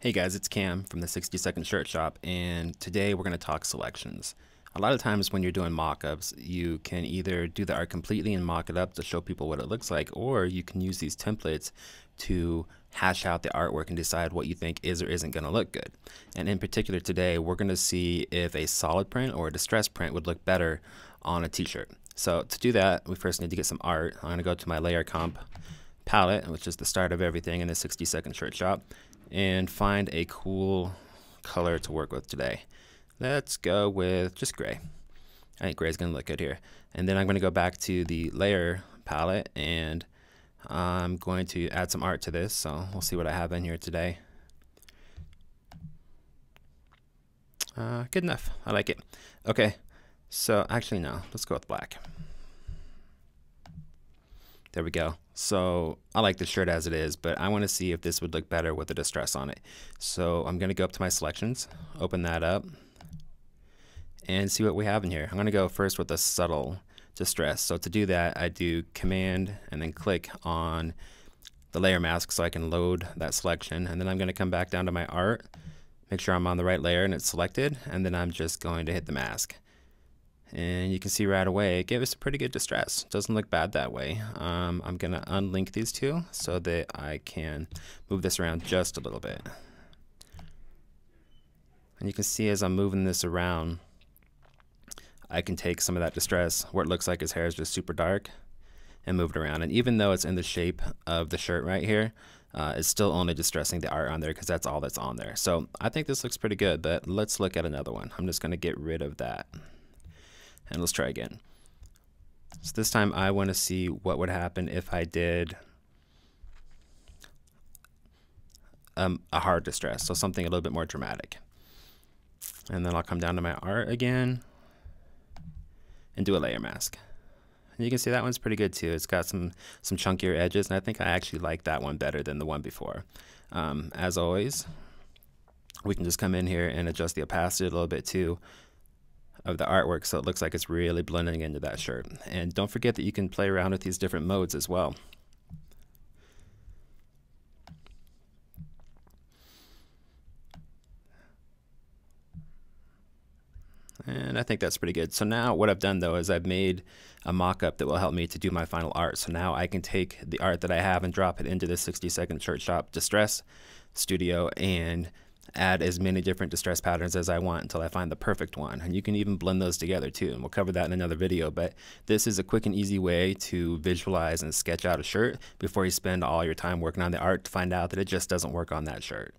Hey guys, it's Cam from the 60 Second Shirt Shop, and today we're going to talk selections. A lot of times when you're doing mock-ups, you can either do the art completely and mock it up to show people what it looks like, or you can use these templates to hash out the artwork and decide what you think is or isn't going to look good. And in particular today, we're going to see if a solid print or a distress print would look better on a t-shirt. So to do that, we first need to get some art. I'm going to go to my layer comp palette, which is the start of everything in the 60 Second Shirt Shop, and find a cool color to work with today. Let's go with just gray. I think gray is going to look good here. And then I'm going to go back to the layer palette and I'm going to add some art to this. So we'll see what I have in here today. Good enough. I like it. Okay. So actually, no, let's go with black. There we go. So I like the shirt as it is, but I want to see if this would look better with the distress on it. So I'm going to go up to my selections, open that up, and see what we have in here. I'm going to go first with a subtle distress. So to do that, I do Command and then click on the layer mask so I can load that selection. And then I'm going to come back down to my art, make sure I'm on the right layer and it's selected, and then I'm just going to hit the mask. And you can see right away it gave us a pretty good distress. Doesn't look bad that way. I'm going to unlink these two so that I can move this around just a little bit. And you can see as I'm moving this around, I can take some of that distress where it looks like his hair is just super dark and move it around. And even though it's in the shape of the shirt right here, it's still only distressing the art on there because that's all that's on there. So I think this looks pretty good, but let's look at another one. I'm just going to get rid of that. And let's try again. So this time I want to see what would happen if I did a hard distress, so something a little bit more dramatic. And then I'll come down to my art again and do a layer mask. And you can see that one's pretty good too. It's got some chunkier edges, and I think I actually like that one better than the one before. As always, we can just come in here and adjust the opacity a little bit too of the artwork so it looks like it's really blending into that shirt. And don't forget that you can play around with these different modes as well. And I think that's pretty good. So now what I've done though is I've made a mock-up that will help me to do my final art. So now I can take the art that I have and drop it into the 60 Second Shirt Shop Distress Studio and add as many different distress patterns as I want until I find the perfect one. And you can even blend those together too, and we'll cover that in another video. But this is a quick and easy way to visualize and sketch out a shirt before you spend all your time working on the art to find out that it just doesn't work on that shirt.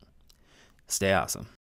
Stay awesome.